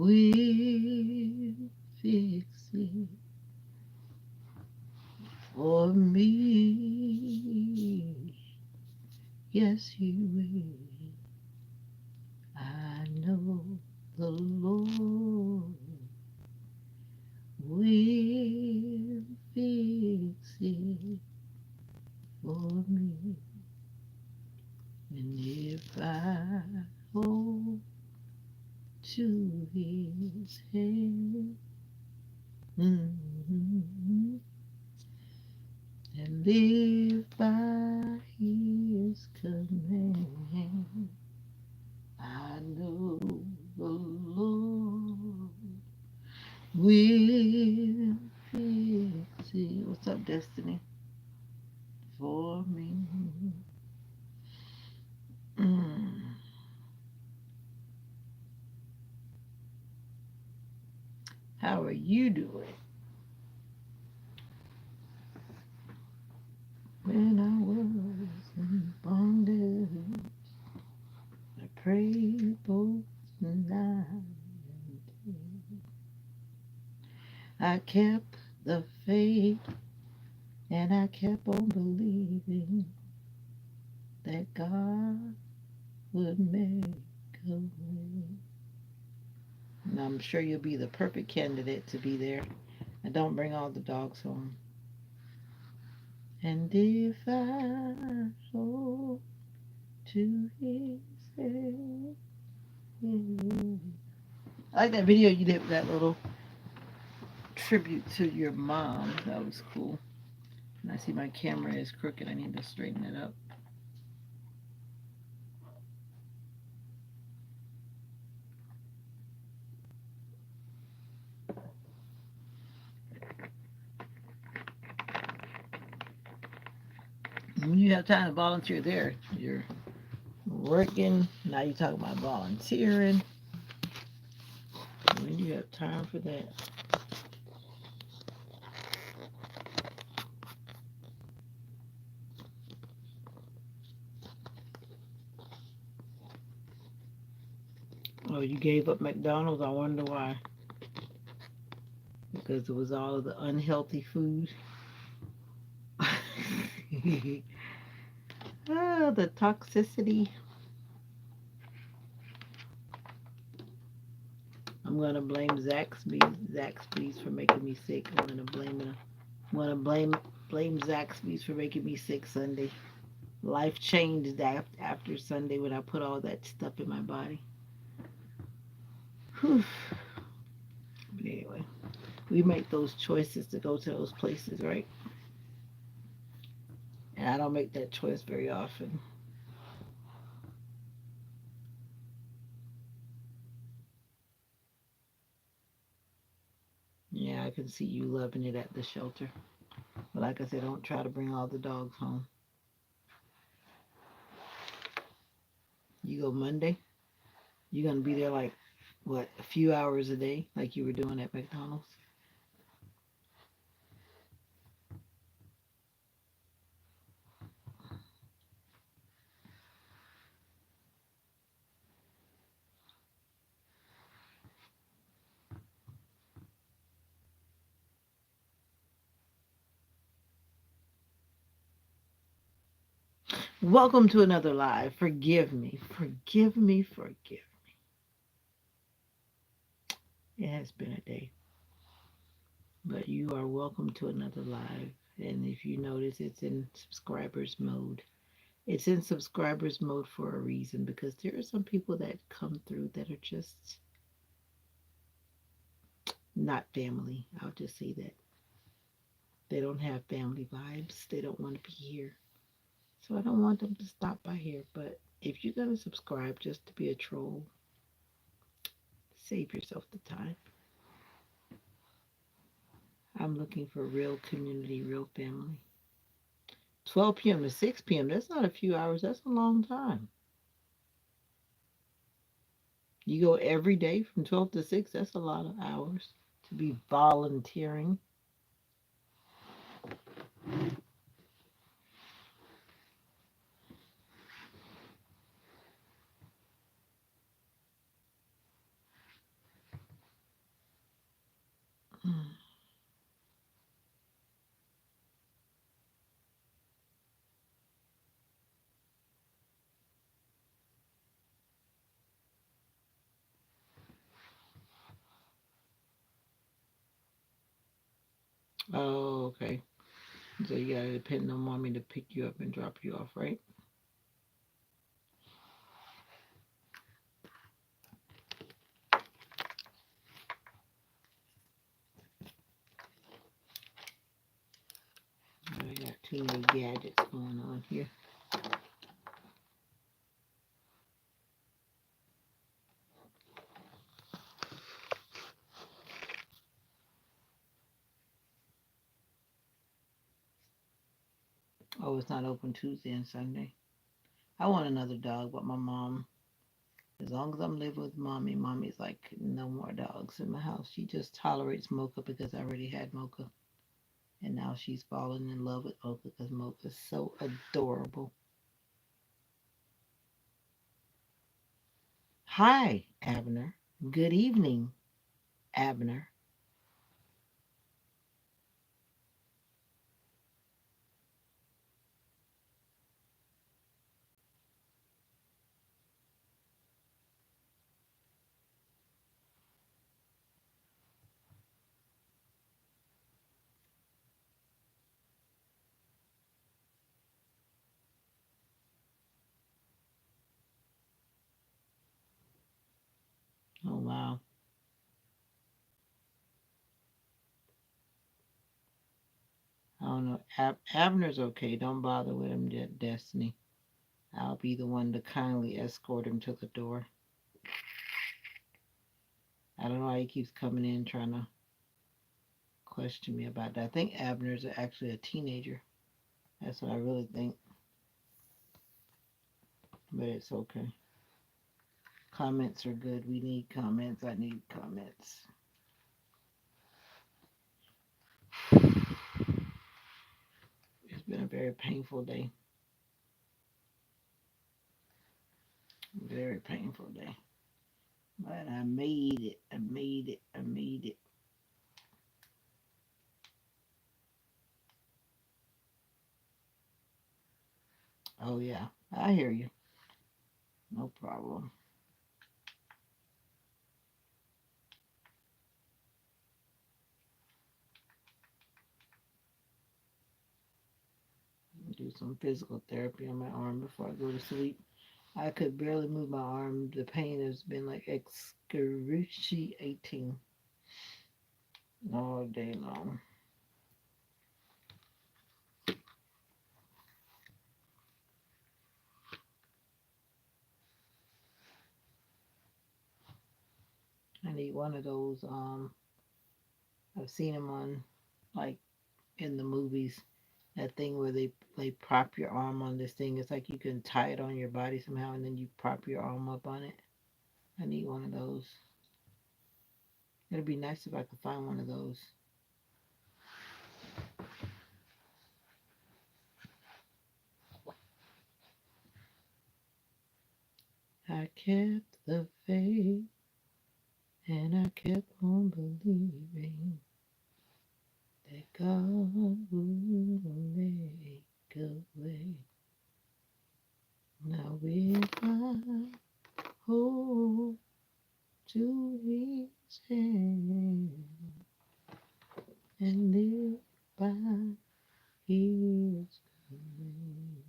will fix it for me. Yes, He will. I know the Lord will fix it for me. And if I hold to His hand, mm-hmm, and live by His command, I know the Lord will fix it. What's up, Destiny? For me. Mm. How are you doing? When I was in bondage, I prayed both night and day. I kept the faith and I kept on believing that God would make a way. And I'm sure you'll be the perfect candidate to be there. And don't bring all the dogs home. And if I hold to His hand, I like that video you did with that little tribute to your mom. That was cool. And I see my camera is crooked. I need to straighten it up. When you have time to volunteer there, you're working. Now you're talking about volunteering. When you have time for that? Oh, you gave up McDonald's? I wonder why. Because it was all of the unhealthy food. Oh, the toxicity. I'm gonna blame Zaxby's for making me sick. I'm gonna blame Zaxby's for making me sick Sunday. Life changed after Sunday when I put all that stuff in my body. Whew. But anyway, we make those choices to go to those places, right? And I don't make that choice very often. Yeah, I can see you loving it at the shelter. But like I said, don't try to bring all the dogs home. You go Monday, you're gonna be there like what, a few hours a day, like you were doing at McDonald's. Welcome to another live. Forgive me, forgive me, forgive me. It has been a day, but you are welcome to another live. And if you notice, it's in subscribers mode. It's in subscribers mode for a reason, because there are some people that come through that are just not family. I'll just say that. They don't have family vibes. They don't want to be here. So I don't want them to stop by here. But if you're going to subscribe just to be a troll, save yourself the time. I'm looking for real community, real family. 12 p.m. to 6 p.m., that's not a few hours. That's a long time. You go every day from 12 to 6, that's a lot of hours to be volunteering. Oh, okay. So you gotta depend on mommy to pick you up and drop you off, right? I got too many gadgets going on here. Oh, it's not open Tuesday and Sunday. I want another dog, but my mom, as long as I'm living with mommy, mommy's like, no more dogs in my house. She just tolerates Mocha because I already had Mocha. And now she's fallen in love with Mocha because Mocha's so adorable. Hi, Abner. Good evening, Abner. Oh, wow. I don't know. Abner's okay. Don't bother with him, Destiny. I'll be the one to kindly escort him to the door. I don't know why he keeps coming in trying to question me about that. I think Abner's actually a teenager. That's what I really think. But it's okay. Comments are good. We need comments. I need comments. It's been a very painful day. Very painful day. But I made it. I made it. I made it. Oh, yeah. I hear you. No problem. Do some physical therapy on my arm before I go to sleep. I could barely move my arm. The pain has been like excruciating all day long. I need one of those. I've seen them on, like, in the movies. That thing where they prop your arm on this thing. It's like you can tie it on your body somehow, and then you prop your arm up on it. I need one of those. It'd be nice if I could find one of those. I kept the faith, and I kept on believing that God would make a way. Now if I hold to His hand and live by His command,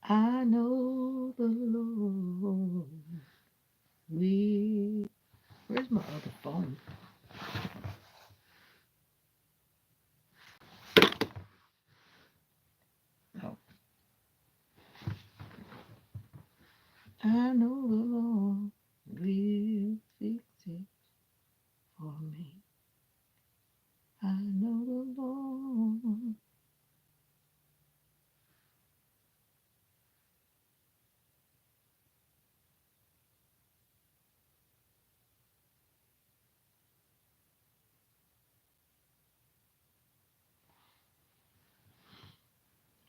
I know the Lord will. Where's my other phone? Oh, I know the Lord will fix it for me. I know the Lord.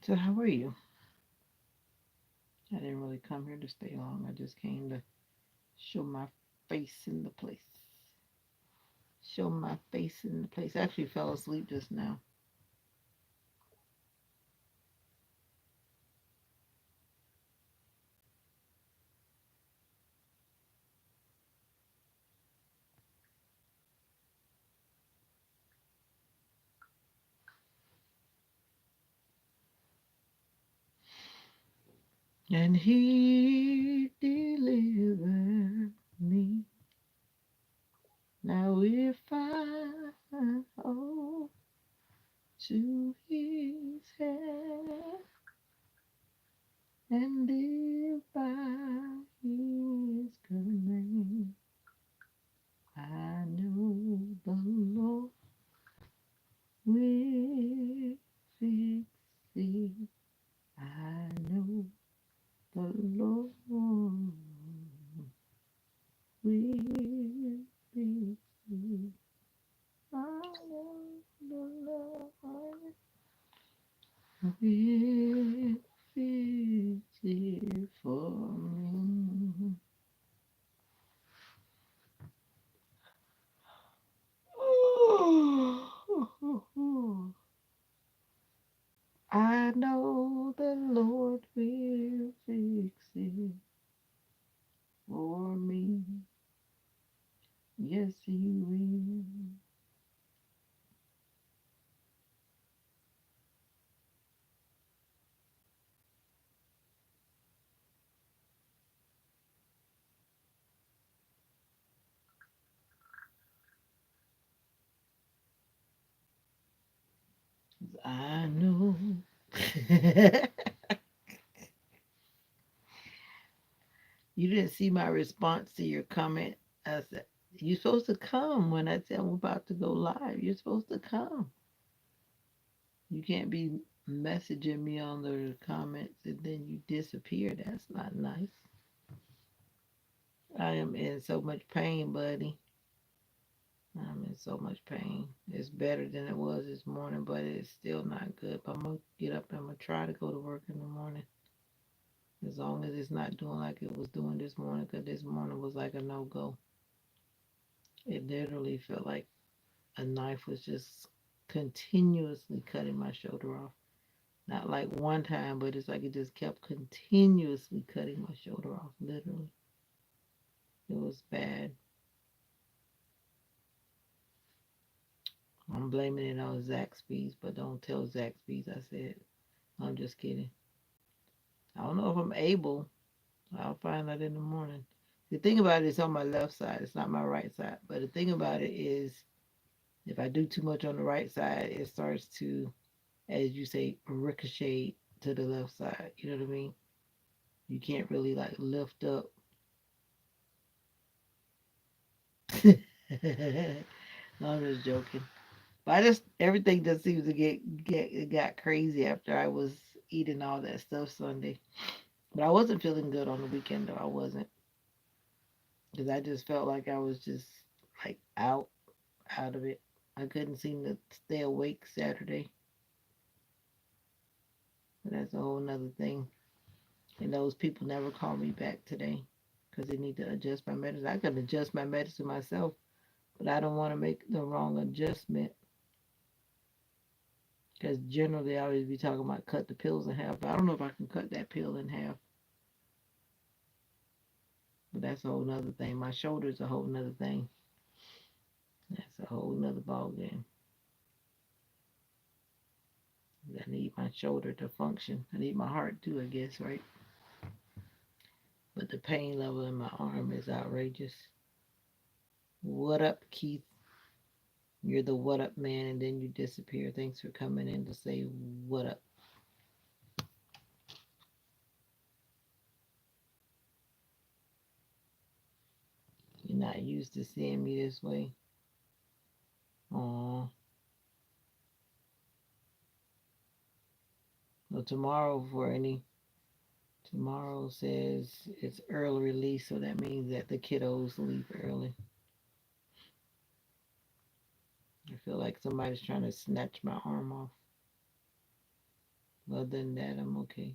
So how are you? I didn't really come here to stay long. I just came to show my face in the place. Show my face in the place. I actually fell asleep just now. and He delivered me. Now if I hold to His hand and live by His command, I know the Lord will fix it. I know the Lord will fix it. I know the Lord will fix it for me. I know the Lord will fix it for me. Yes, He will. I know. You didn't see my response to your comment. I said, you're supposed to come when I tell I'm about to go live. You're supposed to come. You can't be messaging me on the comments and then you disappear. That's not nice. I am in so much pain, buddy. I'm in so much pain. It's better than it was this morning, but it's still not good. But I'm going to get up and I'm going to try to go to work in the morning. As long as it's not doing like it was doing this morning, because this morning was like a no-go. It literally felt like a knife was just continuously cutting my shoulder off. Not like one time, but it's like it just kept continuously cutting my shoulder off, literally. It was bad. I'm blaming it on Zaxby's, but don't tell Zaxby's I said. I'm just kidding. I don't know if I'm able. I'll find out in the morning. The thing about it is on my left side. It's not my right side. But the thing about it is if I do too much on the right side, it starts to, as you say, ricochet to the left side. You know what I mean? You can't really like lift up. I'm just joking. But I just everything just seems to get it got crazy after I was eating all that stuff Sunday. But I wasn't feeling good on the weekend though. I wasn't because I just felt like I was just like out of it. I couldn't seem to stay awake Saturday. But that's a whole nother thing. And those people never call me back today because they need to adjust my medicine. I can adjust my medicine myself, but I don't want to make the wrong adjustment because generally I always be talking about cut the pills in half. I don't know if I can cut that pill in half, but that's a whole nother thing. My shoulder's a whole nother thing. That's a whole nother ball game. I need my shoulder to function. I need my heart too, I guess, right? But the pain level in my arm is outrageous. What up, Keith? You're the what up man, and then you disappear. Thanks for coming in to say what up. You're not used to seeing me this way. Aw. Well, tomorrow says it's early release, so that means that the kiddos leave early. I feel like somebody's trying to snatch my arm off. Other than that, I'm okay.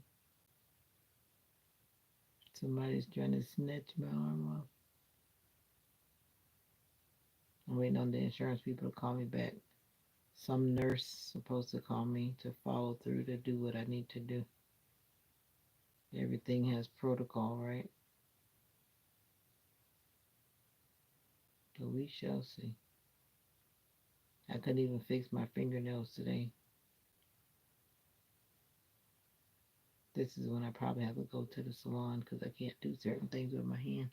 Somebody's trying to snatch my arm off. I'm waiting on the insurance people to call me back. Some nurse supposed to call me to follow through to do what I need to do. Everything has protocol, right? But we shall see. I couldn't even fix my fingernails today. This is when I probably have to go to the salon because I can't do certain things with my hand.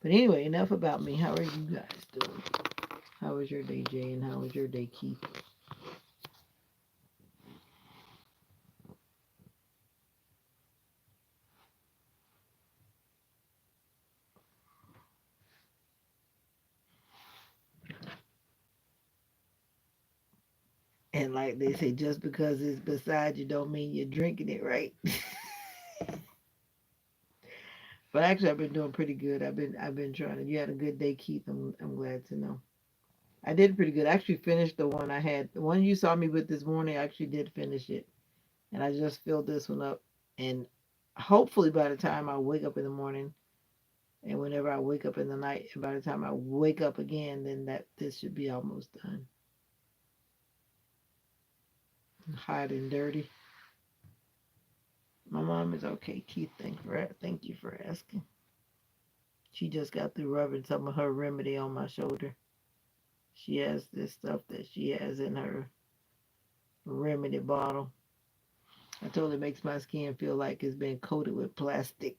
But anyway, enough about me. How are you guys doing? How was your day, Jay? And how was your day, Keith? And like they say, just because it's beside you don't mean you're drinking it, right? But actually, I've been doing pretty good. I've been trying to. You had a good day, Keith. I'm glad to know. I did pretty good. I actually finished the one I had. The one you saw me with this morning, I actually did finish it. And I just filled this one up. And hopefully by the time I wake up in the morning and whenever I wake up in the night, and by the time I wake up again, then that this should be almost done. Hot and dirty. My mom is okay, Keith. Thank you for asking. She just got through rubbing some of her remedy on my shoulder. She has this stuff that she has in her remedy bottle. I told her it makes my skin feel like it's been coated with plastic.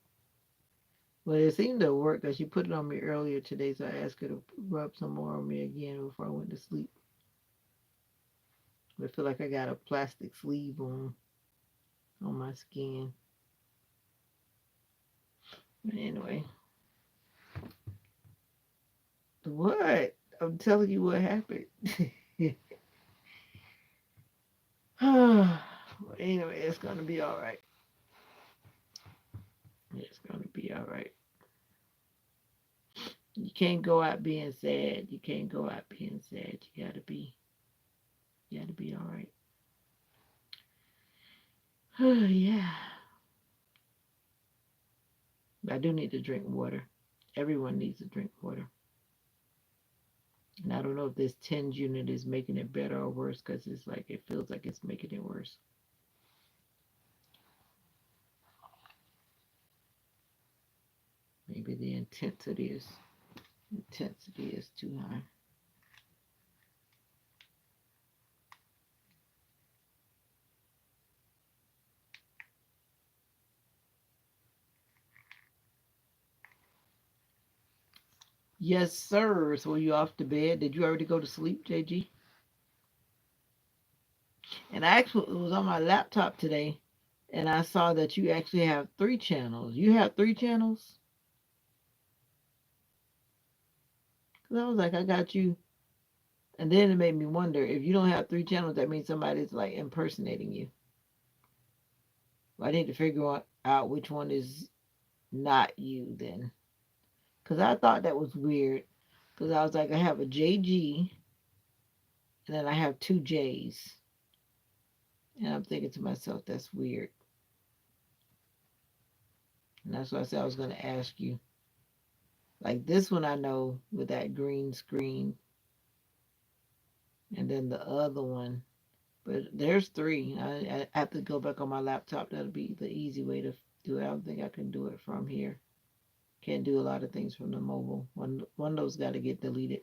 But it seemed to work because she put it on me earlier today, so I asked her to rub some more on me again before I went to sleep. I feel like I got a plastic sleeve on my skin. But anyway, what? I'm telling you what happened. Anyway, it's gonna be all right. It's gonna be all right. You can't go out being sad. You can't go out being sad. You gotta be all right. Yeah. I do need to drink water. Everyone needs to drink water. And I don't know if this TENS unit is making it better or worse because it's like it feels like it's making it worse. Maybe the intensity is too high. Yes, sir. So you off to bed? Did you already go to sleep, JG? And I actually was on my laptop today, and I saw that you actually have three channels. You have three channels? Because I was like, I got you. And then it made me wonder if you don't have three channels, that means somebody's like impersonating you. Well, I need to figure out which one is not you then. Because I thought that was weird. Because I was like, I have a JG, and then I have two J's. And I'm thinking to myself, that's weird. And that's why I said I was going to ask you. Like this one, I know with that green screen, and then the other one. But there's three. I have to go back on my laptop. That'll be the easy way to do it. I don't think I can do it from here. Can't do a lot of things from the mobile. One of those got to get deleted.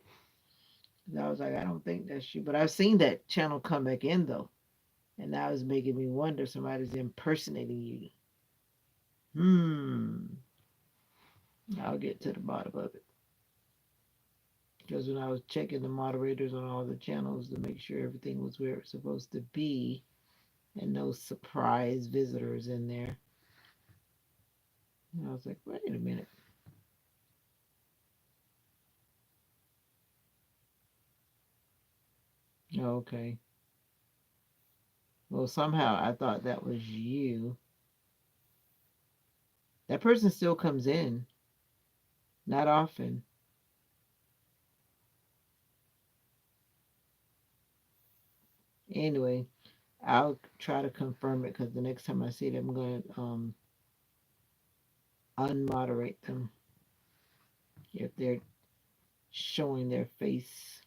And I was like, I don't think that's you. But I've seen that channel come back in though. And now it's making me wonder somebody's impersonating you. Hmm. I'll get to the bottom of it. Because when I was checking the moderators on all the channels to make sure everything was where it's supposed to be and no surprise visitors in there, and I was like, wait a minute. Okay. Well, somehow I thought that was you. That person still comes in. Not often. Anyway, I'll try to confirm it because the next time I see them, I'm going to unmoderate them if they're showing their face.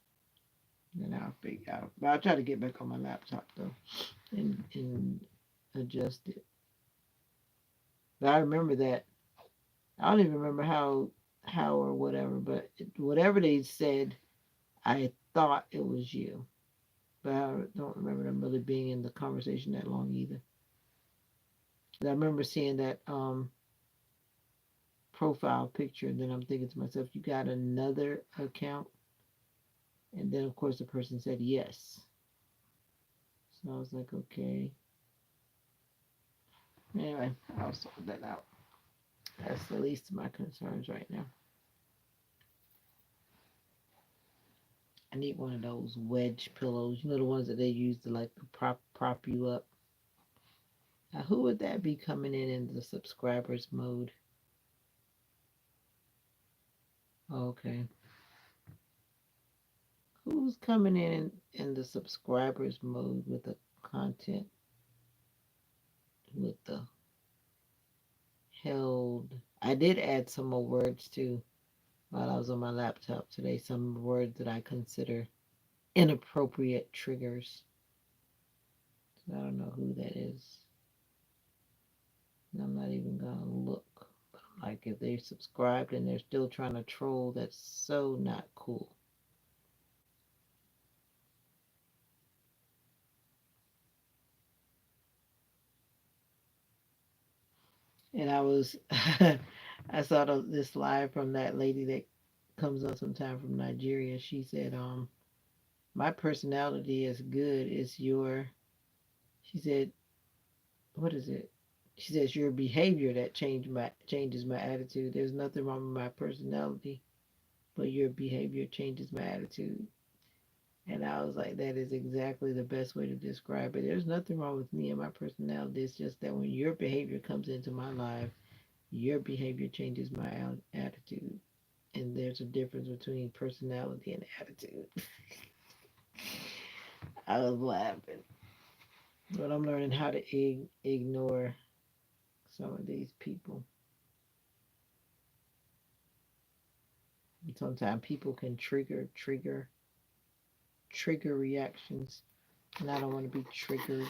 Then I'll figure out. But I'll try to get back on my laptop though and adjust it. But I remember that. I don't even remember how or whatever, but whatever they said, I thought it was you. But I don't remember them really being in the conversation that long either. I remember seeing that profile picture, and then I'm thinking to myself, you got another account? And then of course the person said yes. So I was like, okay. Anyway, I'll sort that out. That's the least of my concerns right now. I need one of those wedge pillows. You know the ones that they use to like prop you up. Now, who would that be coming in the subscribers mode? Okay. Who's coming in the subscribers mode with the content with the held? I did add some more words too while I was on my laptop today. Some words that I consider inappropriate triggers. So I don't know who that is. And I'm not even gonna look. But I'm like, if they subscribed and they're still trying to troll, that's so not cool. And I was, I saw this live from that lady that comes on sometime from Nigeria. She said, my personality is good. It's your, she said, what is it? She says your behavior that changes my attitude. There's nothing wrong with my personality, but your behavior changes my attitude. And I was like, that is exactly the best way to describe it. There's nothing wrong with me and my personality. It's just that when your behavior comes into my life, your behavior changes my attitude. And there's a difference between personality and attitude. I was laughing. But I'm learning how to ignore some of these people. And sometimes people can trigger reactions. And I don't want to be triggered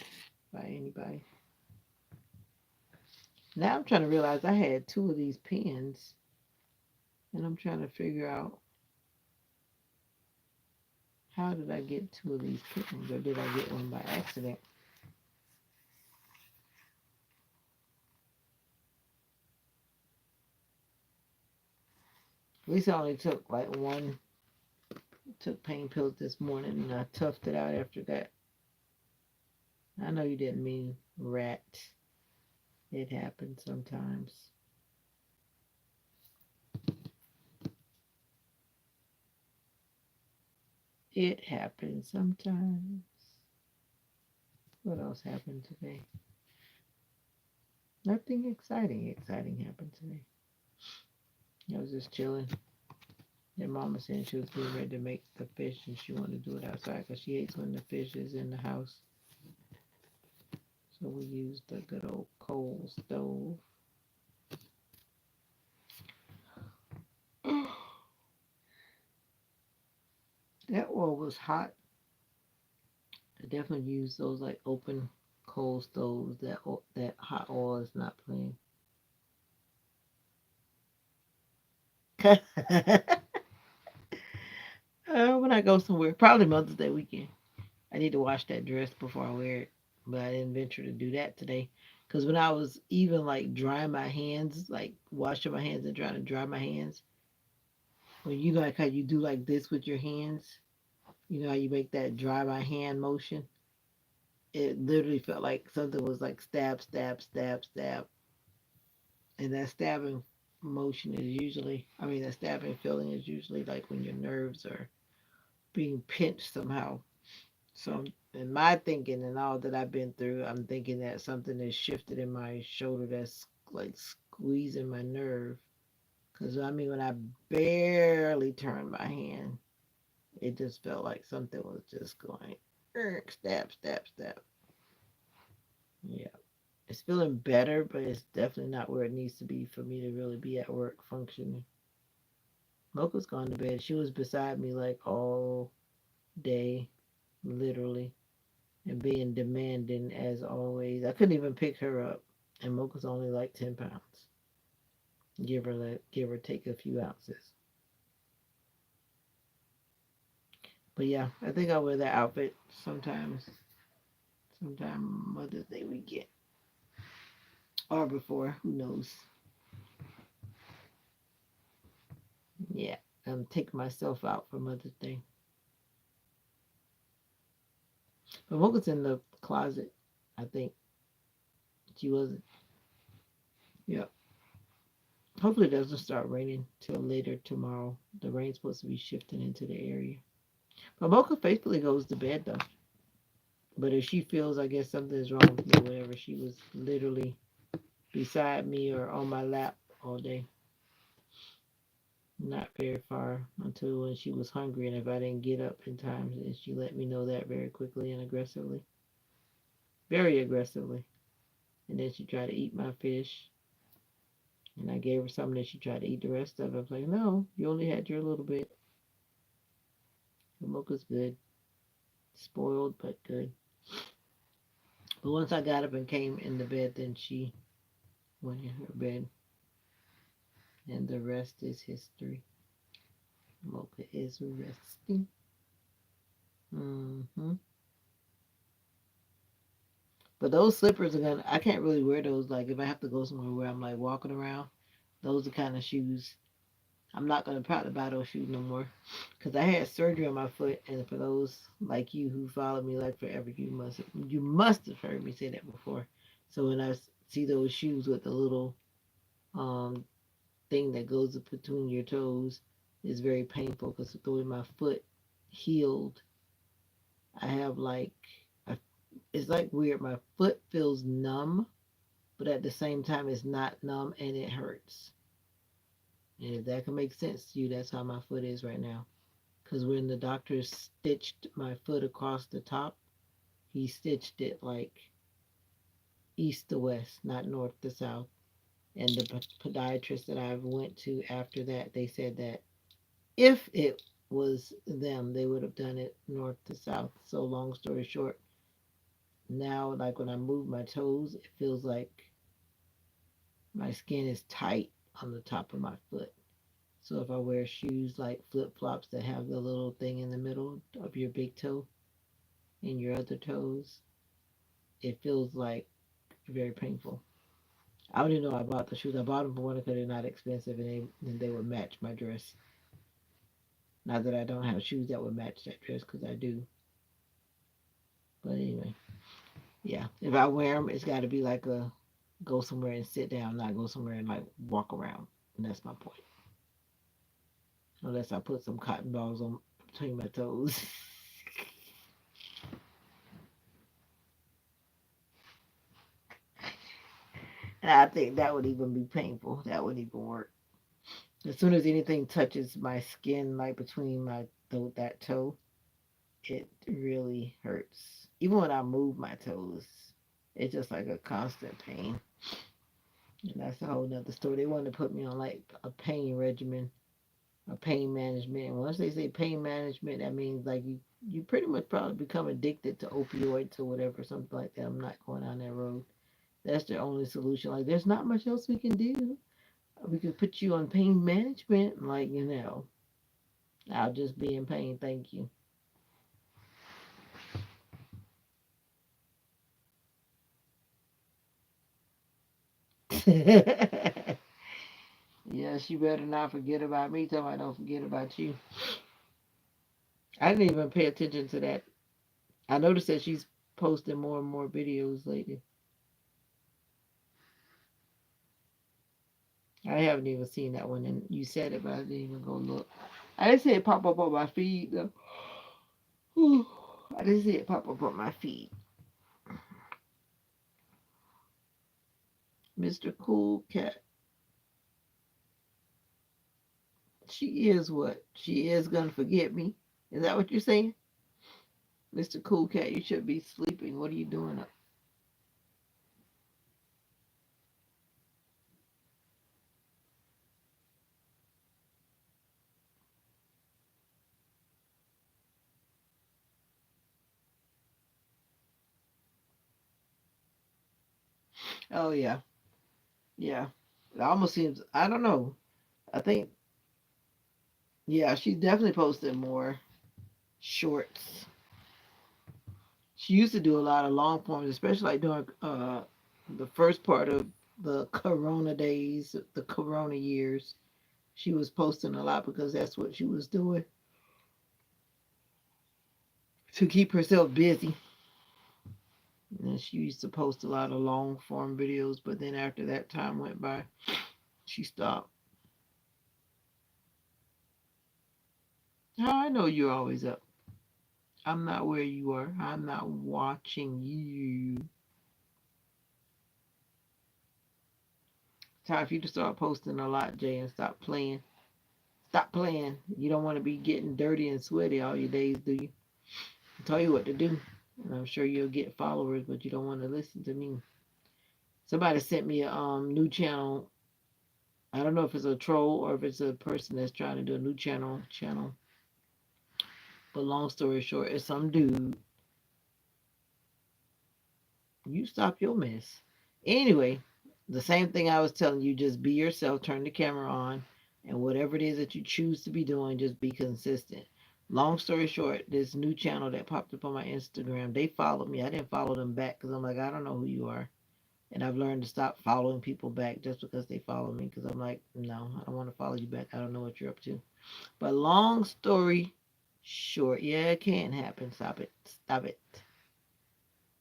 by anybody. Now I'm trying to realize I had two of these pens, and I'm trying to figure out how did I get two of these pens, or did I get one by accident? At least I only took like one, took pain pills this morning, and I toughed it out after that. I know you didn't mean rat. It happens sometimes. It happens sometimes. What else happened today? Nothing exciting happened today. I was just chilling. Your mama said she was getting ready to make the fish and she wanted to do it outside because she hates when the fish is in the house. So we used the good old coal stove. That oil was hot. I definitely use those like open coal stoves. That hot oil is not playing. When I go somewhere, probably Mother's Day weekend. I need to wash that dress before I wear it, but I didn't venture to do that today. Because when I was even like drying my hands, like washing my hands and trying to dry my hands, when you like how you do like this with your hands, you know how you make that dry my hand motion? It literally felt like something was like stab, stab, stab, stab. And that stabbing motion is usually, I mean, that stabbing feeling is usually like when your nerves are being pinched somehow. So, in my thinking and all that I've been through, I'm thinking that something has shifted in my shoulder that's like squeezing my nerve. Because I mean, when I barely turned my hand, it just felt like something was just going stab, stab, stab. Yeah. It's feeling better, but it's definitely not where it needs to be for me to really be at work functioning. Mocha's gone to bed. She was beside me like all day, literally, and being demanding as always. I couldn't even pick her up, and Mocha's only like 10 pounds. Give or take a few ounces. But yeah, I think I'll wear that outfit sometimes. Sometime Mother's Day weekend. or before. Who knows? Yeah, I'm taking myself out from other things. But Mocha's in the closet. I think she wasn't. Yep. Hopefully it doesn't start raining till later tomorrow. The rain's supposed to be shifting into the area. But Mocha faithfully goes to bed though. But if she feels, I guess something is wrong with me, whatever, she was literally beside me or on my lap all day. Not very far until when she was hungry, and if I didn't get up in time, then she let me know that very quickly and aggressively. Very aggressively. And then she tried to eat my fish. And I gave her some, and she tried to eat the rest of it. I was like, no, you only had your little bit. The mocha's good. Spoiled, but good. But once I got up and came in the bed, then she went in her bed. And the rest is history. Mocha is resting. Hmm. But those slippers are gonna. I can't really wear those. Like if I have to go somewhere where I'm like walking around, those are kind of shoes. I'm not gonna probably buy those shoes no more, cause I had surgery on my foot. And for those like you who followed me like forever, you must have heard me say that before. So when I see those shoes with the little um thing that goes between your toes, it's very painful because the way my foot healed, I have like I, it's like weird. My foot feels numb, but at the same time, it's not numb and it hurts. And if that can make sense to you, that's how my foot is right now. Because when the doctor stitched my foot across the top, he stitched it like east to west, not north to south. And the podiatrist that I went to after that, they said that if it was them, they would have done it north to south. So long story short, now like when I move my toes, it feels like my skin is tight on the top of my foot. So if I wear shoes like flip flops that have the little thing in the middle of your big toe and your other toes, it feels like very painful. I don't even know I bought the shoes. I bought them for one because they're not expensive and they would match my dress. Not that I don't have shoes that would match that dress because I do. But anyway, yeah. If I wear them, it's got to be like a go somewhere and sit down, not go somewhere and like walk around. And that's my point. Unless I put some cotton balls on between my toes. And I think that would even be painful. That wouldn't even work. As soon as anything touches my skin, like between my that toe, it really hurts. Even when I move my toes, it's just like a constant pain. And that's a whole nother story. They wanted to put me on like a pain regimen, a pain management. And once they say pain management, that means like you pretty much probably become addicted to opioids or whatever, something like that. I'm not going down that road. That's their only solution. Like there's not much else we can do. We could put you on pain management, like I'll just be in pain. Thank you. Yeah, she better not forget about me. Tell me I don't forget about you. I didn't even pay attention to that. I noticed that she's posting more and more videos lately. I haven't even seen that one, and you said it, but I didn't even go look. I didn't see it pop up on my feed though. Whew. I didn't see it pop up on my feed. Mr. Cool Cat. She is what? She is gonna forget me. Is that what you're saying? Mr. Cool Cat, you should be sleeping. What are you doing up? Oh yeah. Yeah. It almost seems I don't know. I think yeah, she definitely posted more shorts. She used to do a lot of long forms, especially like during the first part of the Corona days, the Corona years. She was posting a lot because that's what she was doing to keep herself busy. And she used to post a lot of long form videos, but then after that time went by, she stopped. How I know you're always up? I'm not where you are. I'm not watching you. Time for you to start posting a lot, Jay, and stop playing. Stop playing. You don't want to be getting dirty and sweaty all your days, do you? I tell you what to do. And I'm sure you'll get followers, but you don't want to listen to me. Somebody sent me a new channel. I don't know if it's a troll or if it's a person that's trying to do a new channel. But long story short, it's some dude. You stop your mess. Anyway, the same thing I was telling you, just be yourself, turn the camera on, and whatever it is that you choose to be doing, just be consistent. Long story short, this new channel that popped up on my Instagram, they followed me. I didn't follow them back because I'm like, I don't know who you are. And I've learned to stop following people back just because they follow me because I'm like, no, I don't want to follow you back. I don't know what you're up to. But long story short, yeah, it can happen. Stop it. Stop it.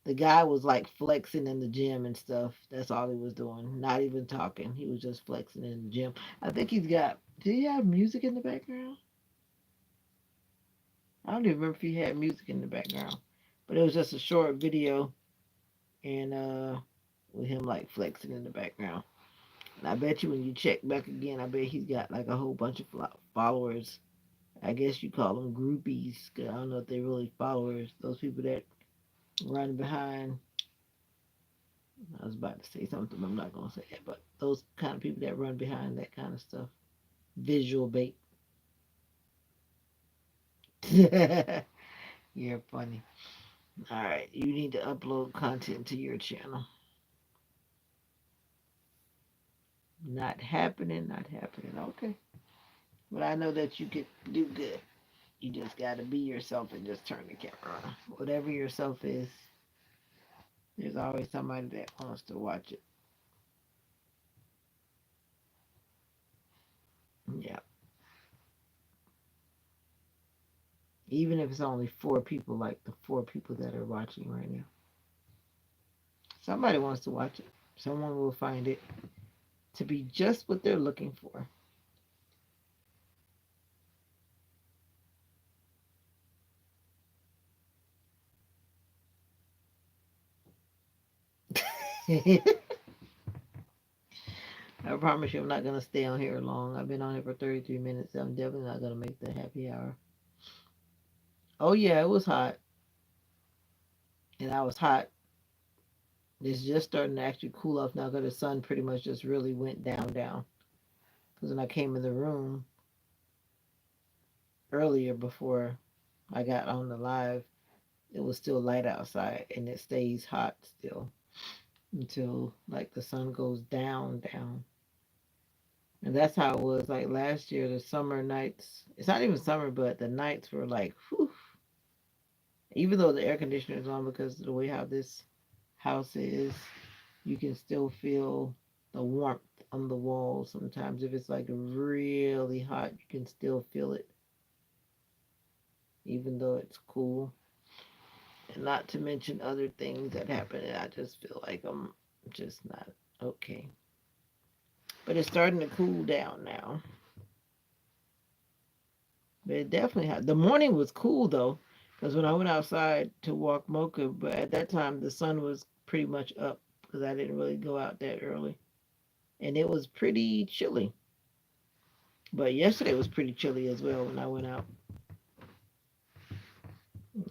The guy was like flexing in the gym and stuff. That's all he was doing. Not even talking. He was just flexing in the gym. I think he's got. Did he have music in the background? I don't even remember if he had music in the background. But it was just a short video and with him like flexing in the background. And I bet you when you check back again, I bet he's got like a whole bunch of followers. I guess you call them groupies. 'Cause I don't know if they're really followers. Those people that run behind. I was about to say something, but I'm not going to say it. But those kind of people that run behind that kind of stuff. Visual bait. You're funny. All right. You need to upload content to your channel. Not happening, not happening. Okay. But I know that you could do good. You just got to be yourself and just turn the camera on. Whatever yourself is, there's always somebody that wants to watch it. Yeah. Even if it's only four people, like the four people that are watching right now. Somebody wants to watch it. Someone will find it to be just what they're looking for. I promise you, I'm not going to stay on here long. I've been on here for 33 minutes. I'm definitely not going to make the happy hour. Oh, yeah, it was hot. And I was hot. It's just starting to actually cool off now because the sun pretty much just really went down. Because when I came in the room earlier before I got on the live, it was still light outside and it stays hot still until like the sun goes down. And that's how it was like last year, the summer nights. It's not even summer, but the nights were like, whew, even though the air conditioner is on because of the way how this house is, you can still feel the warmth on the walls. Sometimes if it's like really hot, you can still feel it, even though it's cool. And not to mention other things that happen, and I just feel like I'm just not okay. But it's starting to cool down now. But it definitely had. The morning was cool though, because when I went outside to walk Mocha, but at that time the sun was pretty much up because I didn't really go out that early, and it was pretty chilly. But yesterday was pretty chilly as well when I went out.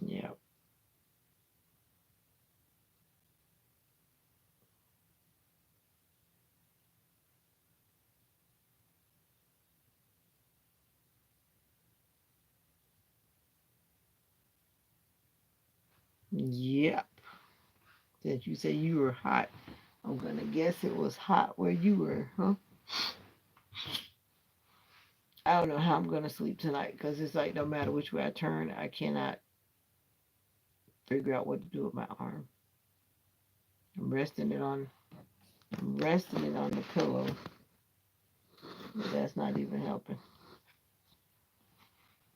Yeah. Yep. Since you say you were hot, I'm gonna guess it was hot where you were, huh? I don't know how I'm gonna sleep tonight because it's like no matter which way I turn, I cannot figure out what to do with my arm. I'm resting it on I'm resting it on the pillow, but that's not even helping.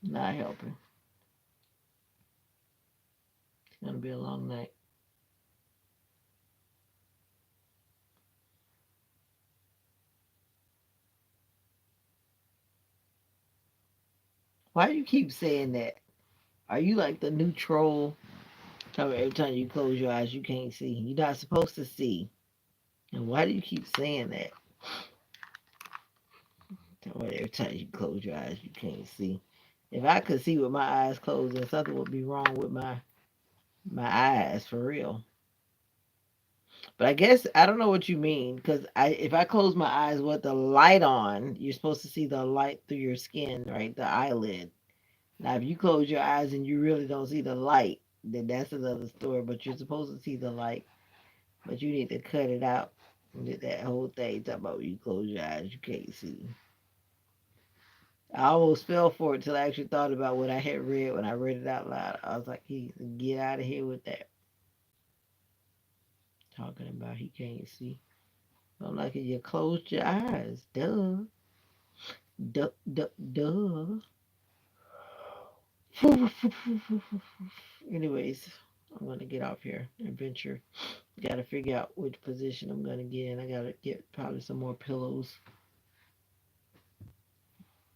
Not helping. It's gonna be a long night. Why do you keep saying that? Are you like the new troll? Tell me every time you close your eyes, you can't see. You're not supposed to see. And why do you keep saying that? Tell me every time you close your eyes, you can't see. If I could see with my eyes closed, then something would be wrong with my eyes for real. But I guess I don't know what you mean because if I close my eyes with the light on, you're supposed to see the light through your skin, right? The eyelid. Now, if you close your eyes and you really don't see the light, then that's another story. But you're supposed to see the light, but you need to cut it out. That whole thing talking about when you close your eyes, you can't see. I almost fell for it till I actually thought about what I had read when I read it out loud. I was like, he get out of here with that. Talking about he can't see. I'm like, you closed your eyes. Duh. Duh, duh, duh. Anyways, I'm gonna get off here and venture. Gotta figure out which position I'm gonna get in. I gotta get probably some more pillows.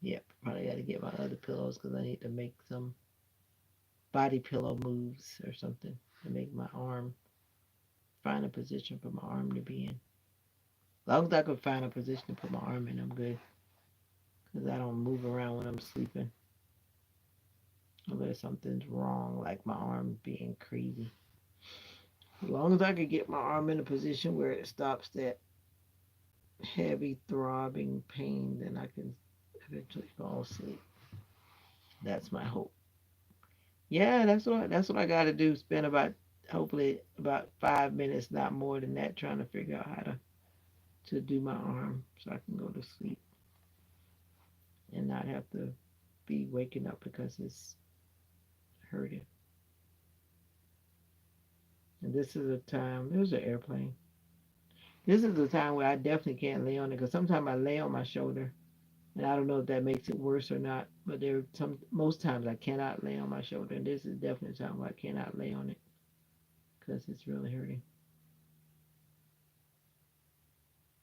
Yep, probably gotta get my other pillows because I need to make some body pillow moves or something to make my arm find a position for my arm to be in. As long as I can find a position to put my arm in, I'm good. Because I don't move around when I'm sleeping. Unless something's wrong, like my arm being crazy. As long as I can get my arm in a position where it stops that heavy throbbing pain, then I can eventually fall asleep. That's my hope. Yeah, that's what I got to do. Spend about hopefully about 5 minutes, not more than that, trying to figure out how to do my arm so I can go to sleep and not have to be waking up because it's hurting. And this is a time. There's an airplane. This is a time where I definitely can't lay on it because sometimes I lay on my shoulder, and I don't know if that makes it worse or not. But there are some most times I cannot lay on my shoulder, and this is definitely a time where I cannot lay on it because it's really hurting.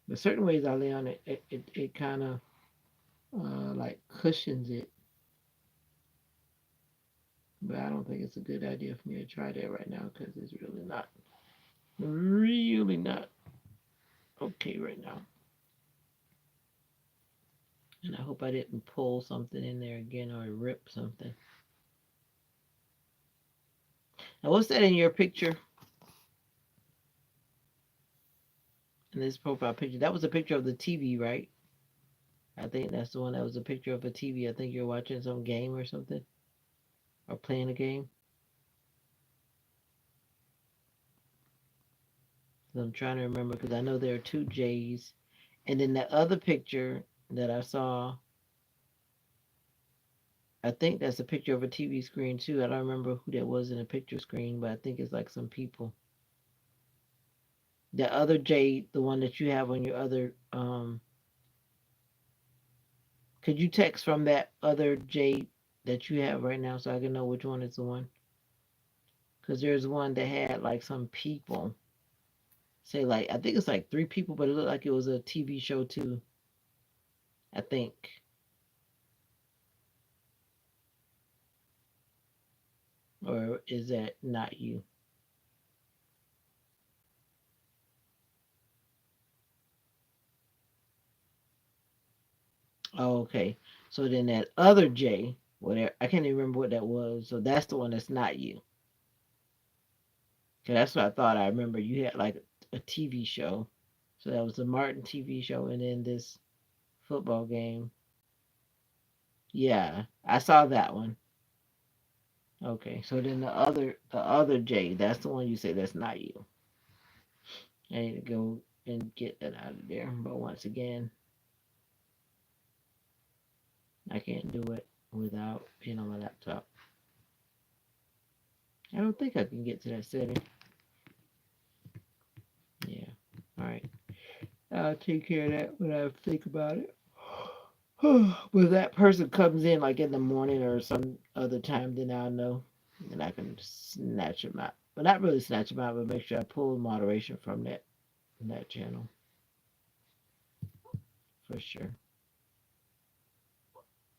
But certain ways I lay on it, it kind of like cushions it. But I don't think it's a good idea for me to try that right now because it's really not okay right now. And I hope I didn't pull something in there again or rip something. Now, what's that in your picture? In this profile picture, that was a picture of the TV, right? I think that's the one that was a picture of a TV. I think you're watching some game or something, or playing a game. I'm trying to remember because I know there are two J's. And then the other picture that I saw, I think that's a picture of a TV screen too. I don't remember who that was in the picture screen, but I think it's like some people. The other J, the one that you have on your other, could you text from that other J that you have right now so I can know which one is the one? Because there's one that had like some people. Say like I think it's like three people, but it looked like it was a TV show too. I think. Or is that not you? Oh, okay. So then that other J, whatever I can't even remember what that was. So that's the one that's not you. Okay, that's what I thought. I remember you had like a TV show. So that was the Martin TV show, and then this football game. Yeah, I saw that one. Okay, so then the other J, that's the one you say that's not you. I need to go and get that out of there. But once again, I can't do it without being on my laptop. I don't think I can get to that setting. Yeah. All right. I'll take care of that when I think about it. When that person comes in like in the morning or some other time, then I'll know. And I can snatch them out. But not really snatch them out, but make sure I pull moderation from that channel for sure.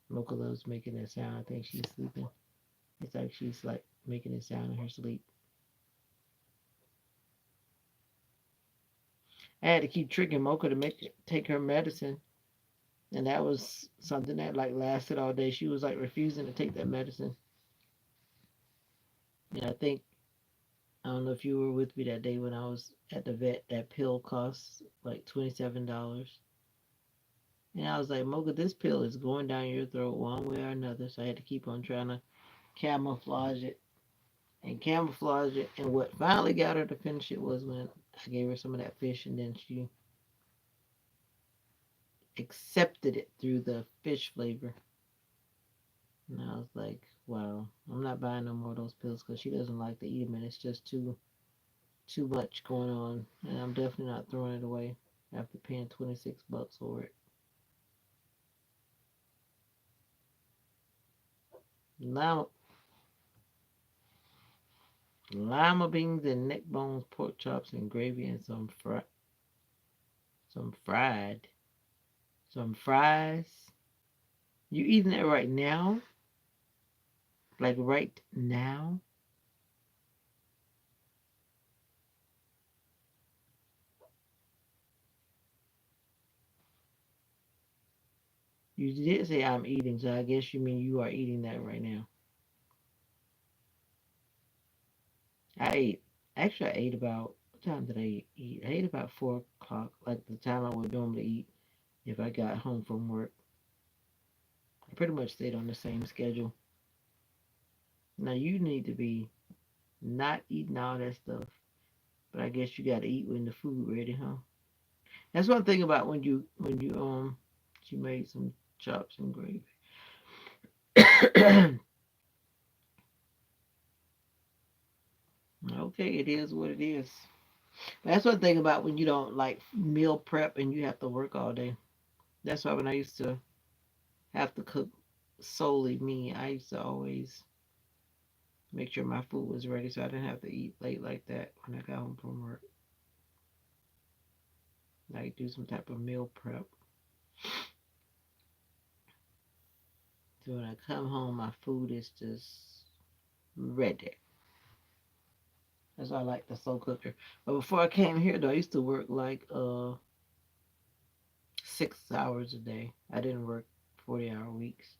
Mocha loves making that sound. I think she's sleeping. It's like she's like making it sound in her sleep. I had to keep tricking Mocha to take her medicine, and that was something that like lasted all day. She was like refusing to take that medicine. And I don't know if you were with me that day when I was at the vet. That pill cost like $27, and I was like, Mocha, this pill is going down your throat one way or another. So I had to keep on trying to camouflage it and camouflage it. And what finally got her to finish it was when I gave her some of that fish, and then she accepted it through the fish flavor. And I was like, wow, I'm not buying no more of those pills because she doesn't like to eat them, and it's just too much going on. And I'm definitely not throwing it away after paying $26 for it. Lima, lima beans and neck bones, pork chops and gravy, and some fried some fries. You eating it right now? Like right now? You did say I'm eating, so I guess you mean you are eating that right now. I ate. Actually, I ate about. What time did I eat? I ate about 4 o'clock, like the time I would normally eat if I got home from work. I pretty much stayed on the same schedule. Now you need to be not eating all that stuff, but I guess you got to eat when the food ready, huh? That's one thing about when you she made some chops and gravy. Okay, it is what it is. That's one thing about when you don't like meal prep and you have to work all day. That's why when I used to have to cook solely me, I used to always make sure my food was ready so I didn't have to eat late like that when I got home from work. Like do some type of meal prep. So when I come home, my food is just ready. That's why I like the slow cooker. But before I came here, though, I used to work like 6 hours a day. I didn't work 40-hour weeks,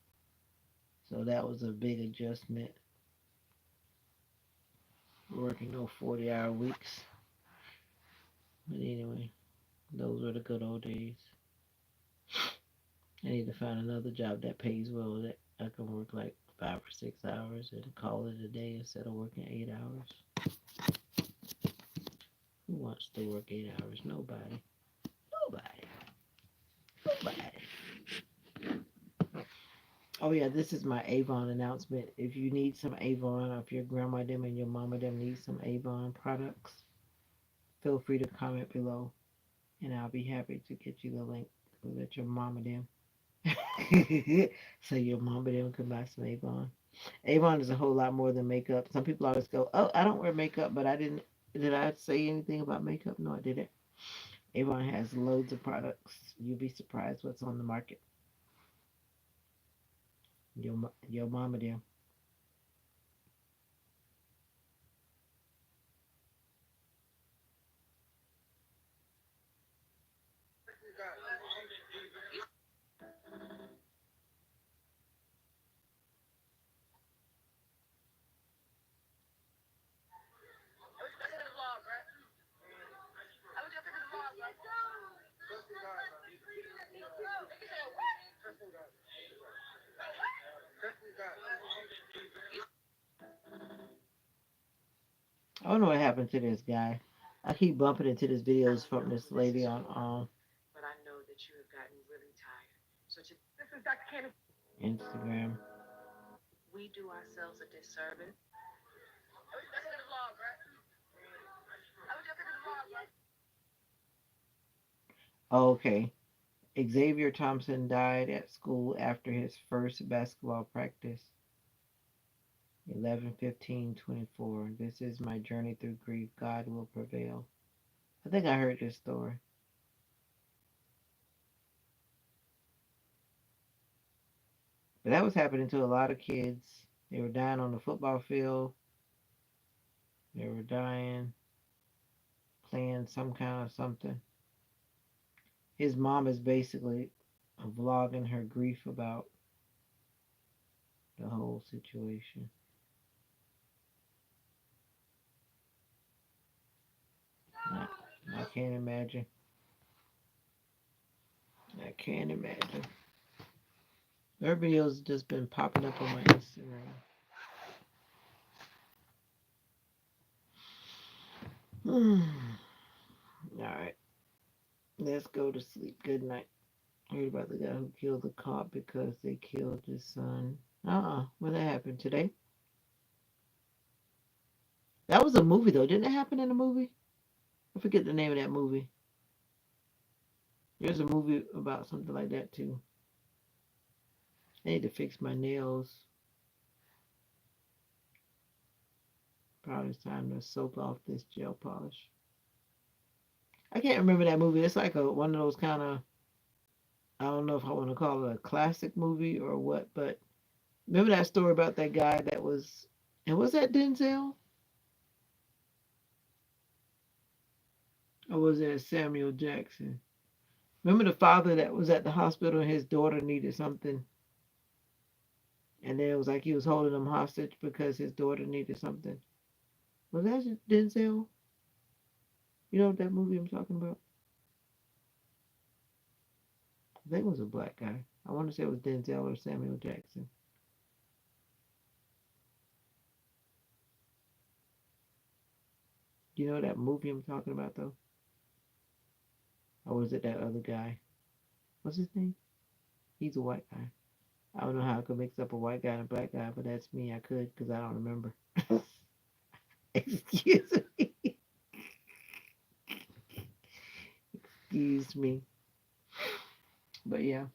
so that was a big adjustment. Working no 40-hour weeks. But anyway, those were the good old days. I need to find another job that pays well that I can work like 5 or 6 hours and call it a day instead of working 8 hours. Who wants to work 8 hours? Nobody. Nobody. Nobody. Oh yeah, this is my Avon announcement. If you need some Avon, or if your grandma them and your mama them need some Avon products, feel free to comment below, and I'll be happy to get you the link so that your mama them, so your mama them can buy some Avon. Avon is a whole lot more than makeup. Some people always go, "Oh, I don't wear makeup," but I didn't. Did I say anything about makeup? No, I didn't. Avon has loads of products. You'll be surprised what's on the market. Your mama them. I don't know what happened to this guy. I keep bumping into these videos from this lady on Instagram. Oh, okay. Xavier Thompson died at school after his first basketball practice. 11/15/24. This is my journey through grief. God will prevail. I think I heard this story. But that was happening to a lot of kids. They were dying on the football field. They were dying playing some kind of something. His mom is basically vlogging her grief about the whole situation. I, I can't imagine. I can't imagine. Her videos just been popping up on my Instagram. All right, let's go to sleep. Good night. Heard about the guy who killed the cop because they killed his son. When that happened today? That was a movie though. Didn't it happen in a movie? I forget the name of that movie. There's a movie about something like that too. I need to fix my nails. Probably it's time to soak off this gel polish. I can't remember that movie. It's like one of those kind of, I don't know if I want to call it a classic movie or what, but remember that story about that guy that was, and was that Denzel? Or was it Samuel Jackson? Remember the father that was at the hospital and his daughter needed something, and then it was like he was holding him hostage because his daughter needed something. Was that Denzel? You know what that movie I'm talking about? I think it was a black guy. I want to say it was Denzel or Samuel Jackson. Do you know that movie I'm talking about though? Or was it that other guy? What's his name? He's a white guy. I don't know how I could mix up a white guy and a black guy, but that's me. I could because I don't remember. Excuse me. Excuse me. But yeah,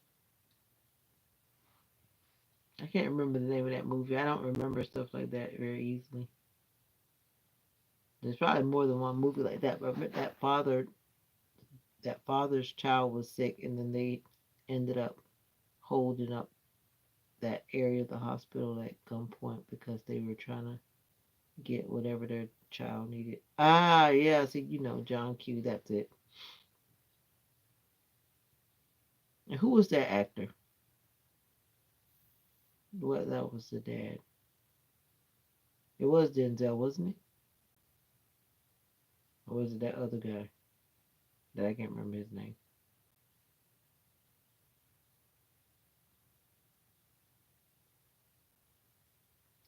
I can't remember the name of that movie. I don't remember stuff like that very easily. There's probably more than one movie like that. But that father's child was sick, and then they ended up holding up that area of the hospital at gunpoint because they were trying to get whatever their child needed. Ah, yeah. See, John Q. That's it. And who was that actor? What? That was the dad. It was Denzel, wasn't it? Or was it that other guy that I can't remember his name?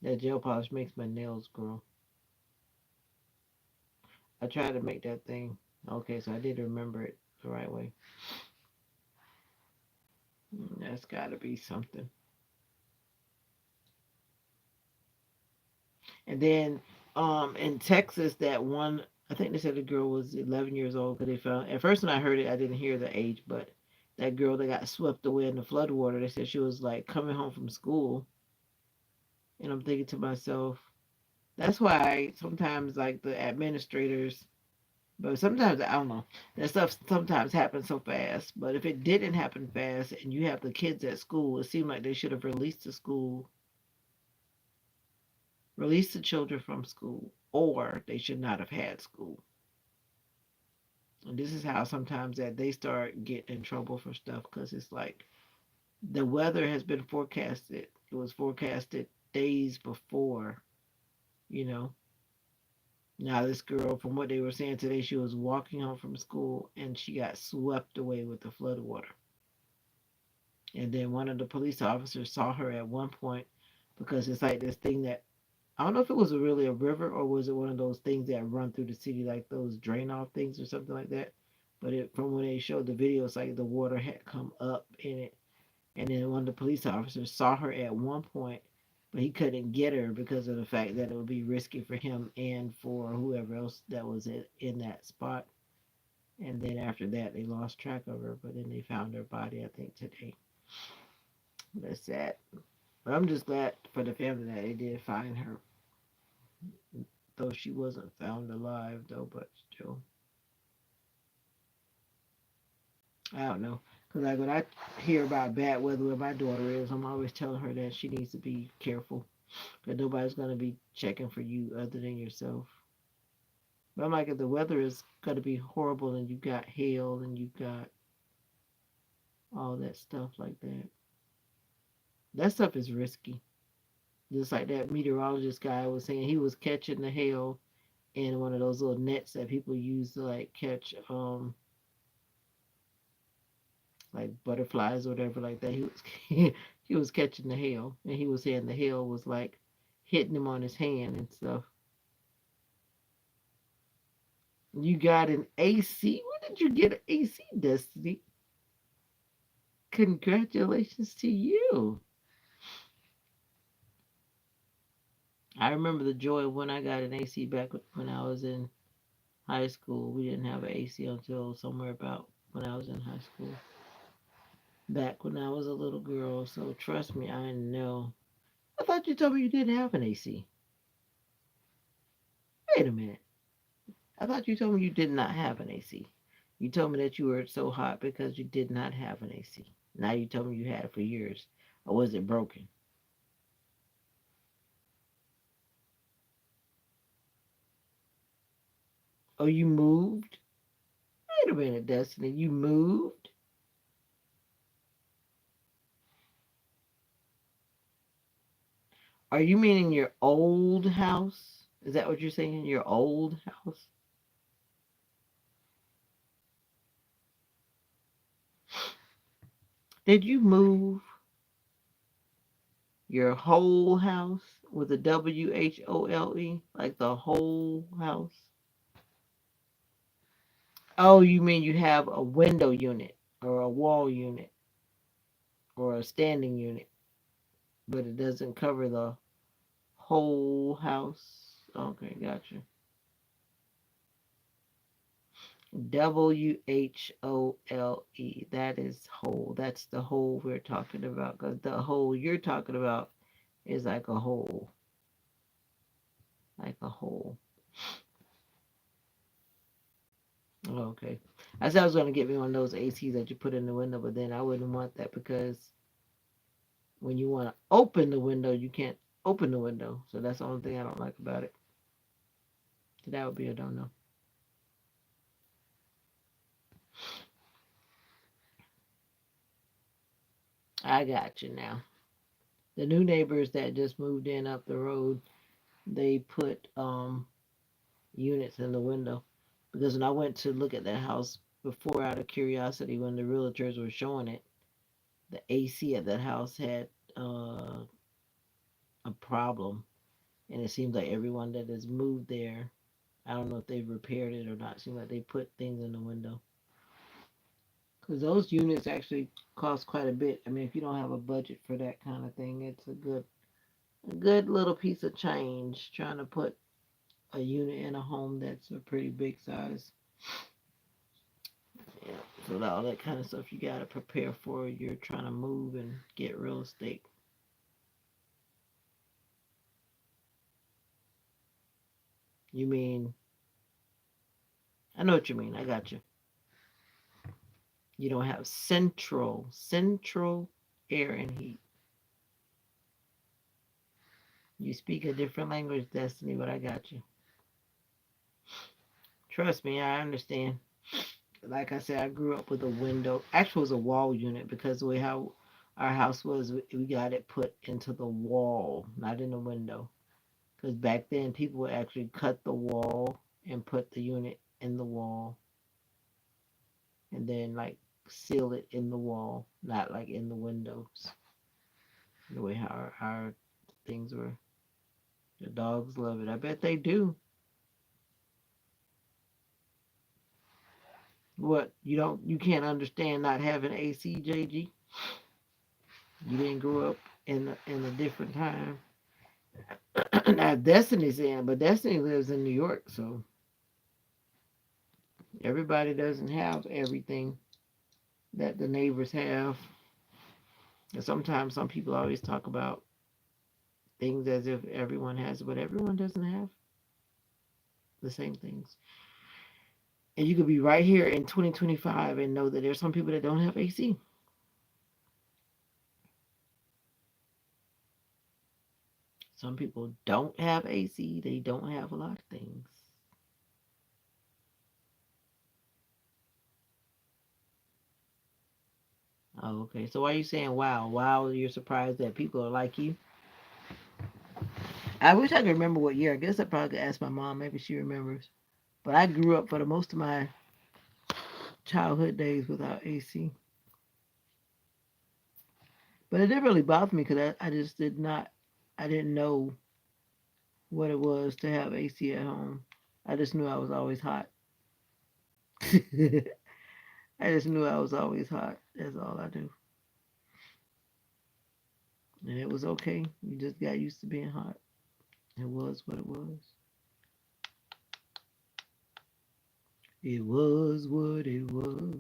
That gel polish makes my nails grow. I tried to make that thing. Okay, so I did remember it the right way. That's got to be something. And then in Texas, that one, I think they said the girl was 11 years old because they found, at first when I heard it, I didn't hear the age, but that girl that got swept away in the floodwater, they said she was like coming home from school. And I'm thinking to myself, that's why sometimes like the administrators, but sometimes I don't know, that stuff sometimes happens so fast. But if it didn't happen fast and you have the kids at school, it seemed like they should have released the school, released the children from school, or they should not have had school. And this is how sometimes that they start getting in trouble for stuff because it's like the weather has been forecasted. It was forecasted days before, you know. Now this girl, from what they were saying today, she was walking home from school and she got swept away with the flood water. And then one of the police officers saw her at one point because it's like this thing that I don't know if it was really a river or was it one of those things that run through the city like those drain off things or something like that. But from when they showed the video, it's like the water had come up in it. And then one of the police officers saw her at one point, but he couldn't get her because of the fact that it would be risky for him and for whoever else that was in that spot. And then after that, they lost track of her, but then they found her body, I think, today. That's sad. But I'm just glad for the family that they did find her, though she wasn't found alive, though, but still. I don't know. Because like when I hear about bad weather where my daughter is, I'm always telling her that she needs to be careful. Because nobody's going to be checking for you other than yourself. But I'm like, if the weather is going to be horrible and you've got hail and you've got all that stuff like that stuff is risky. Just like that meteorologist guy was saying, he was catching the hail in one of those little nets that people use to like catch like butterflies or whatever like that. He was he was catching the hail, and he was saying the hail was like hitting him on his hand and stuff. You got an AC? Where did you get an AC, Destiny? Congratulations to you. I remember the joy when I got an AC back when I was in high school. We didn't have an AC until somewhere about when I was in high school. Back when I was a little girl. So trust me, I know. I thought you told me you didn't have an AC. Wait a minute. I thought you told me you did not have an AC. You told me that you were so hot because you did not have an AC. Now you told me you had it for years. Or was it broken? Oh, you moved? Wait a minute, Destiny. You moved? Are you meaning your old house? Is that what you're saying? Your old house? Did you move your whole house with a WHOLE? Like the whole house? Oh, you mean you have a window unit or a wall unit or a standing unit, but it doesn't cover the whole house? Okay, gotcha. WHOLE. That is whole. That's the whole we're talking about. Because the whole you're talking about is like a hole. Like a hole. Okay. I said I was going to get me one of those ACs that you put in the window, but then I wouldn't want that because when you want to open the window, you can't open the window. So that's the only thing I don't like about it. So that would be a don't know. I got you now. The new neighbors that just moved in up the road, they put units in the window because when I went to look at that house before out of curiosity when the realtors were showing it, the AC at that house had a problem, and it seems like everyone that has moved there, I don't know if they've repaired it or not. It seems like they put things in the window because those units actually cost quite a bit. I mean, if you don't have a budget for that kind of thing, it's a good little piece of change trying to put a unit in a home that's a pretty big size. Yeah. So all that kind of stuff you got to prepare for. You're trying to move and get real estate. You mean? I know what you mean. I got you. You don't have central air and heat. You speak a different language, Destiny, but I got you. Trust me, I understand. Like I said, I grew up with a window. Actually, it was a wall unit because the way how our house was, we got it put into the wall, not in the window. Because back then, people would actually cut the wall and put the unit in the wall, and then like seal it in the wall, not like in the windows. The way how our things were. The dogs love it. I bet they do. What you can't understand not having AC, JG? You didn't grow up in a different time. Now Destiny's in, but Destiny lives in New York, so Everybody doesn't have everything that the neighbors have. And sometimes some people always talk about things as if everyone has it, but everyone doesn't have the same things. And you could be right here in 2025 and know that there's some people that don't have AC. Some people don't have AC. They don't have a lot of things. Oh, okay. So why are you saying wow? Wow, you're surprised that people are like you? I wish I could remember what year. I guess I probably could ask my mom. Maybe she remembers. But I grew up for the most of my childhood days without AC. But it didn't really bother me because I just did not, I didn't know what it was to have AC at home. I just knew I was always hot. I just knew I was always hot. That's all I do. And it was okay. You just got used to being hot. It was what it was. It was what it was.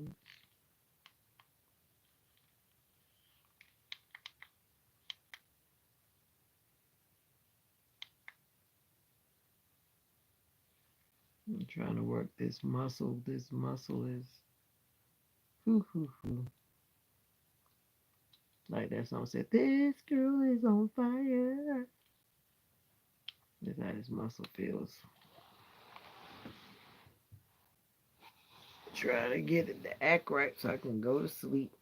I'm trying to work this muscle. This muscle is hoo hoo hoo. Like that song said, this girl is on fire. That's how this muscle feels. Try to get it to act right so I can go to sleep.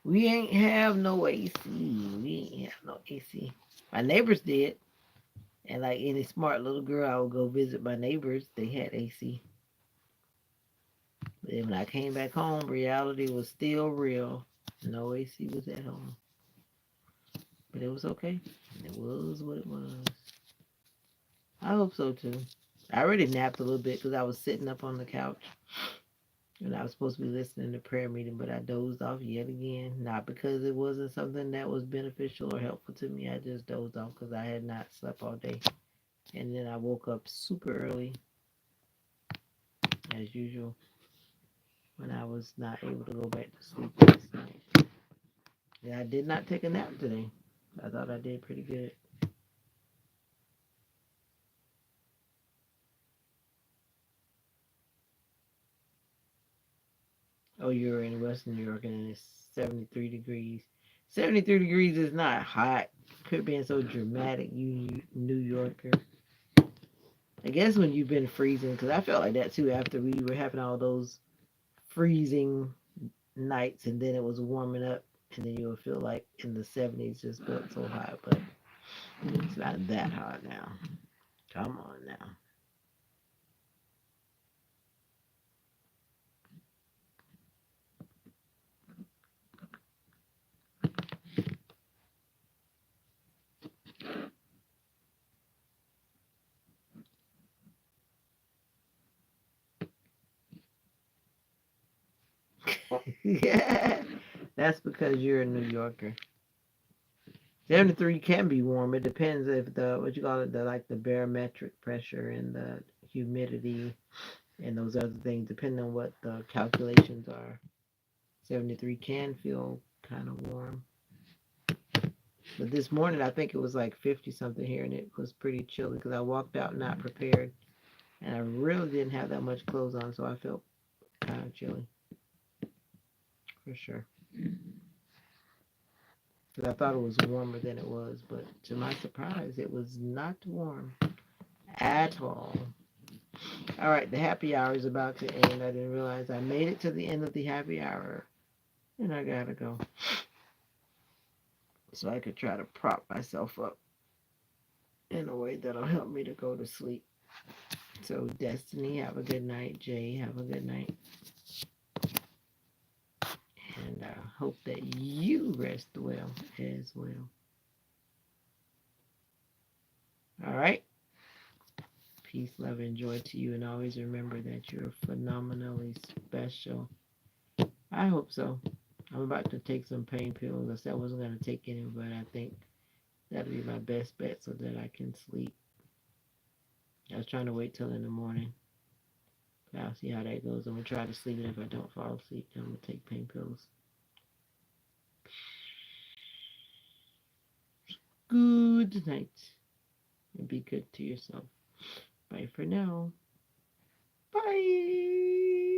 We ain't have no AC. We ain't have no AC. My neighbors did. And like any smart little girl, I would go visit my neighbors. They had AC. But then when I came back home, reality was still real. No AC was at home. But it was okay. It was what it was. I hope so too. I already napped a little bit because I was sitting up on the couch and I was supposed to be listening to prayer meeting, but I dozed off yet again. Not because it wasn't something that was beneficial or helpful to me. I just dozed off because I had not slept all day. And then I woke up super early, as usual, when I was not able to go back to sleep last night. Yeah, I did not take a nap today. I thought I did pretty good. Oh, you're in Western New York and it's 73 degrees. 73 degrees is not hot. Quit being so dramatic, you New Yorker. I guess when you've been freezing, because I felt like that too after we were having all those freezing nights and then it was warming up and then you would feel like in the 70s just felt so hot, but it's not that hot now. Come on now. Yeah, that's because you're a New Yorker. 73 can be warm. It depends if the what you call it, the like the barometric pressure and the humidity and those other things, depending on what the calculations are. 73 can feel kind of warm. But this morning I think it was like 50 something here and it was pretty chilly because I walked out not prepared and I really didn't have that much clothes on, so I felt kind of chilly for sure. Because I thought it was warmer than it was, but to my surprise, it was not warm at all. All right, the happy hour is about to end. I didn't realize I made it to the end of the happy hour, and I gotta go. So I could try to prop myself up in a way that'll help me to go to sleep. So, Destiny, have a good night. Jay, have a good night. And I hope that you rest well as well. All right. Peace, love, and joy to you. And always remember that you're phenomenally special. I hope so. I'm about to take some pain pills. I said I wasn't going to take any, but I think That'll be my best bet so that I can sleep. I was trying to wait till in the morning. I'll see how that goes. I'm going to try to sleep, and if I don't fall asleep, then I'm going to take pain pills. Good night. And be good to yourself. Bye for now. Bye.